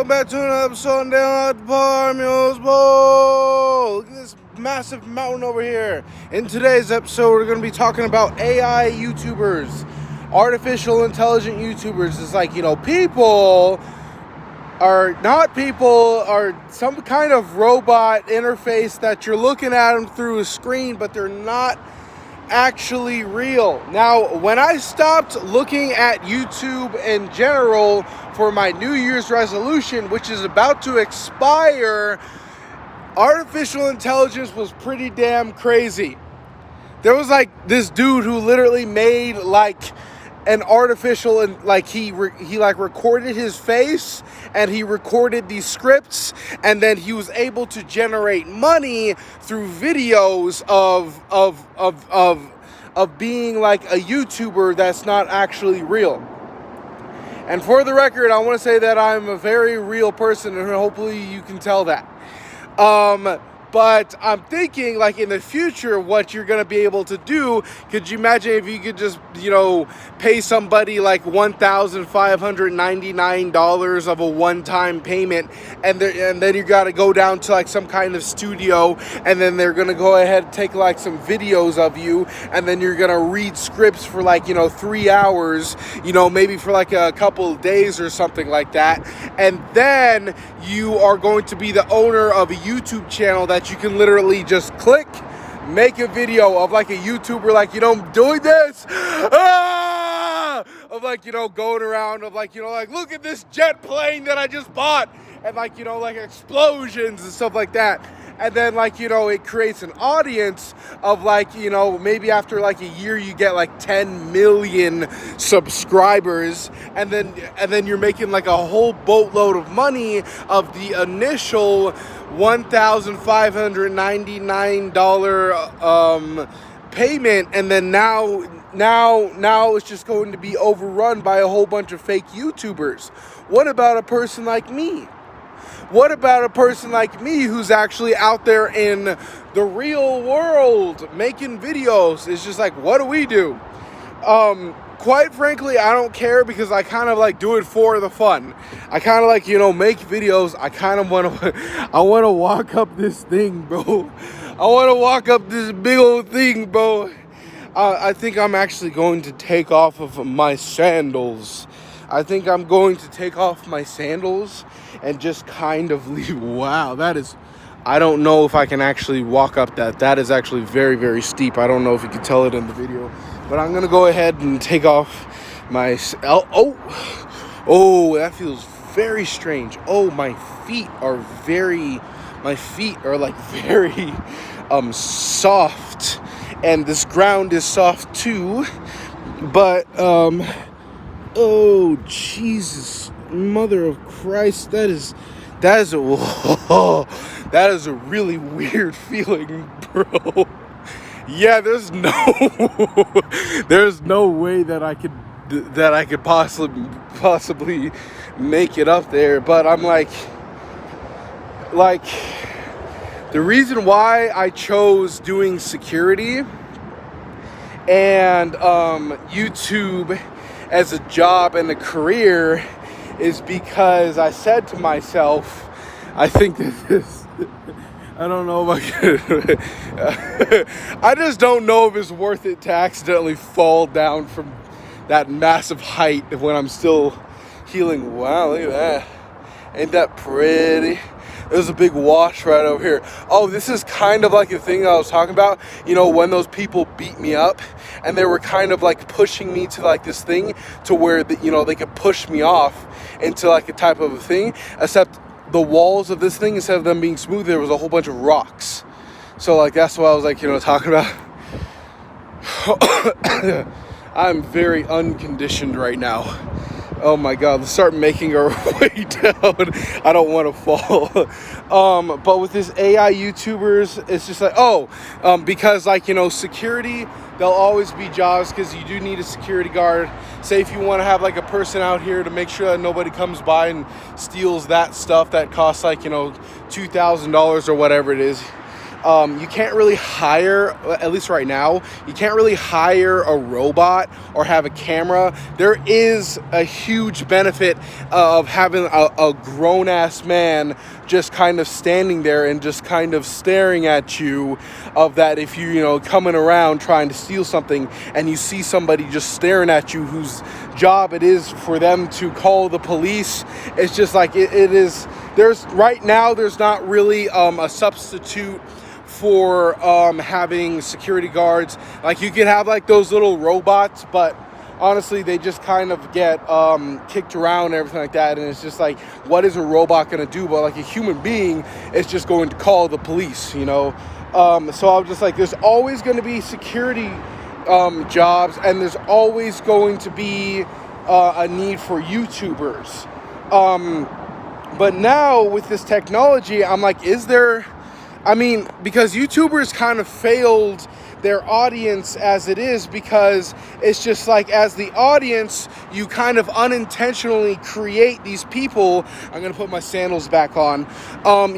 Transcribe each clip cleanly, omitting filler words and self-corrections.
welcome back to another episode down at the Parmos Bowl. Look at this massive mountain over here. In today's episode, we're going to be talking about AI YouTubers, artificial intelligent YouTubers. It's like, people are not people, are some kind of robot interface that you're looking at them through a screen, but they're not actually real. Now, when I stopped looking at YouTube in general for my New Year's resolution, which is about to expire, artificial intelligence was pretty damn crazy. There was like this dude who literally made like an artificial, and like he recorded his face and he recorded these scripts, and then he was able to generate money through videos of being like a YouTuber that's not actually real. And for the record, I want to say that I'm a very real person, and hopefully you can tell that. But I'm thinking, like, in the future, what you're going to be able to do, could you imagine if you could just, pay somebody like $1,599 of a one-time payment, and then you got to go down to like some kind of studio, and then they're going to go ahead and take like some videos of you, and then you're going to read scripts for like, 3 hours, maybe for like a couple of days or something like that. And then you are going to be the owner of a YouTube channel that you can literally just click, make a video of like a YouTuber, like, doing this, of like, going around, of like, like, look at this jet plane that I just bought, and like, like explosions and stuff like that. And then like, it creates an audience of like, maybe after like a year you get like 10 million subscribers, and then you're making like a whole boatload of money of the initial $1,599 payment, and then now it's just going to be overrun by a whole bunch of fake YouTubers. What about a person like me? What about a person like me who's actually out there in the real world making videos? It's just like, what do we do? Quite frankly, I don't care, because I kind of like do it for the fun. I kind of like, make videos. I kind of want to walk up this thing, bro. I want to walk up this big old thing, bro. I think I'm actually going to take off of my sandals. I think I'm going to take off my sandals and just kind of leave. Wow, I don't know if I can actually walk up that. That is actually very, very steep. I don't know if you can tell it in the video, but I'm going to go ahead and take off my, that feels very strange. Oh, my feet are like very, soft, and this ground is soft too, but, oh, Jesus, mother of Christ, that is a really weird feeling, bro. Yeah, there's no way that I could possibly make it up there. But I'm like the reason why I chose doing security and YouTube as a job and a career is because I said to myself, I think that this, I don't know if I just don't know if it's worth it to accidentally fall down from that massive height when I'm still healing. Wow, look at that. Ain't that pretty? There's a big wash right over here. Oh, this is kind of like the thing I was talking about. When those people beat me up, and they were kind of like pushing me to like this thing to where, they could push me off into like a type of a thing. Except the walls of this thing, instead of them being smooth, there was a whole bunch of rocks. So like, that's what I was like, talking about. I'm very unconditioned right now. Oh my God, let's start making our way down. I don't want to fall. But with this AI YouTubers, it's just like, because like, security, there'll always be jobs, because you do need a security guard. Say if you want to have like a person out here to make sure that nobody comes by and steals that stuff that costs like, $2,000 or whatever it is. You can't really hire, at least right now, you can't really hire a robot or have a camera. There is a huge benefit of having a grown-ass man just kind of standing there and just kind of staring at you, of that if you coming around trying to steal something and you see somebody just staring at you whose job it is for them to call the police. It's just like it is. There's not really a substitute for having security guards. Like, you can have like those little robots, but honestly they just kind of get kicked around and everything like that, and it's just like, what is a robot going to do? But like a human being is just going to call the police, so I'm just like, there's always going to be security jobs, and there's always going to be a need for YouTubers. But now with this technology, I'm like, because YouTubers kind of failed their audience as it is, because it's just like, as the audience, you kind of unintentionally create these people. I'm going to put my sandals back on.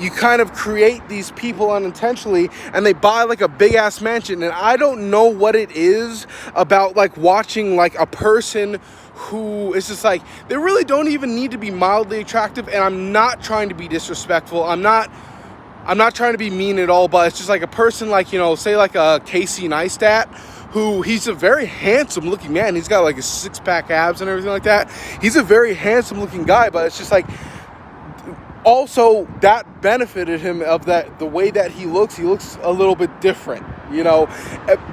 You kind of create these people unintentionally, and they buy like a big ass mansion. And I don't know what it is about like watching like a person who is just like, they really don't even need to be mildly attractive. And I'm not trying to be disrespectful. I'm not trying to be mean at all, but it's just like a person like, say like a Casey Neistat, who he's a very handsome looking man. He's got like a 6-pack abs and everything like that. He's a very handsome looking guy, but it's just like, also that benefited him of that, the way that he looks a little bit different,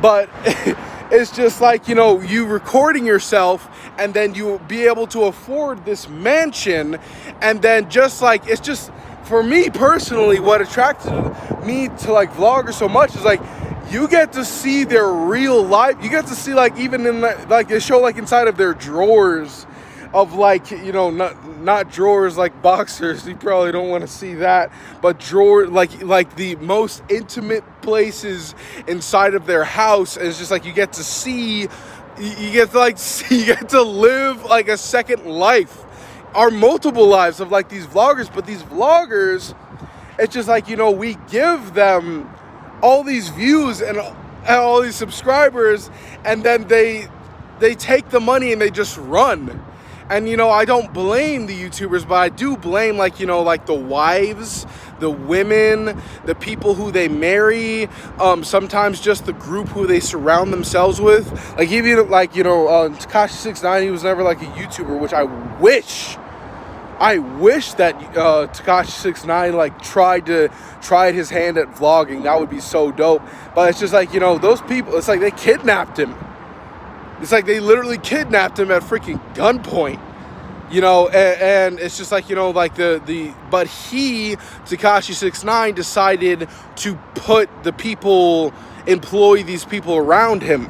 but it's just like, you recording yourself, and then you will be able to afford this mansion, and then just like, it's just, for me personally, what attracted me to like vloggers so much is like, you get to see their real life. You get to see like, even in like they show like inside of their drawers of like, not drawers like boxers. You probably don't want to see that, but drawer like the most intimate places inside of their house. And it's just like, you get to see, you get to live like a second life, or multiple lives of like these vloggers. But these vloggers, it's just like, we give them all these views and all these subscribers, and then they take the money and they just run. And I don't blame the YouTubers, but I do blame like the wives, the women, the people who they marry, sometimes just the group who they surround themselves with. Like, even like Tekashi 69, he was never like a YouTuber, which I wish that Tekashi 69 like tried his hand at vlogging. That would be so dope. But it's just like, those people, it's like they kidnapped him. It's like they literally kidnapped him at freaking gunpoint. And it's just like, like but Tekashi 69 decided to employ these people around him,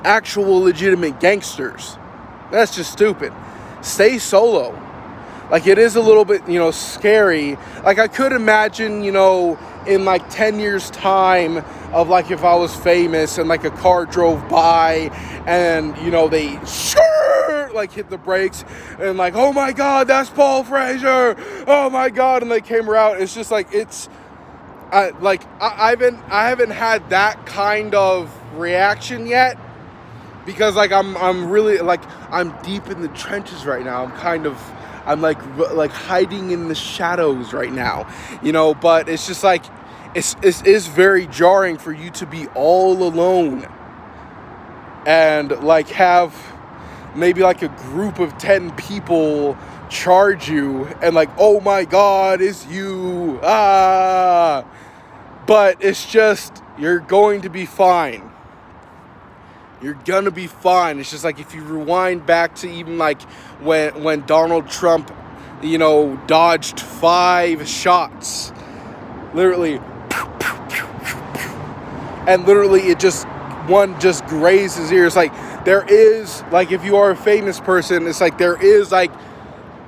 actual legitimate gangsters. That's just stupid. Stay solo. Like, it is a little bit, scary. Like, I could imagine, in like 10 years time of like, if I was famous and like a car drove by and, they like hit the brakes and like, oh my God, that's Paul Frazier. Oh my God. And they came around. It's just like, I haven't had that kind of reaction yet, because like, I'm really like, I'm deep in the trenches right now. I'm like hiding in the shadows right now, but it's just like, it is very jarring for you to be all alone and like have maybe like a group of 10 people charge you and like, oh my God, it's you. But it's just, you're going to be fine. You're gonna be fine. It's just like, if you rewind back to even like when Donald Trump, dodged 5 shots, literally, and literally one just grazed his ears. Like, there is, like, if you are a famous person, it's like, there is like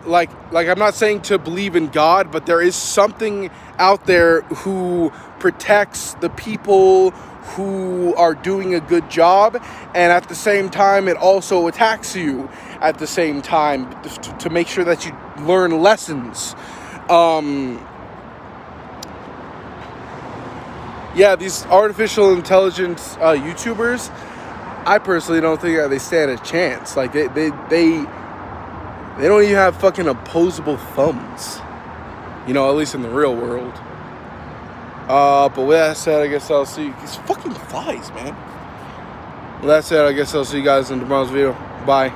I'm not saying to believe in God, but there is something out there who protects the people who are doing a good job, and at the same time it also attacks you at the same time to make sure that you learn lessons. yeah, these artificial intelligence YouTubers, I personally don't think that they stand a chance. Like they don't even have fucking opposable thumbs. You know, at least in the real world. But with that said, I guess I'll see you. These fucking flies, man. With that said, I guess I'll see you guys in tomorrow's video. Bye.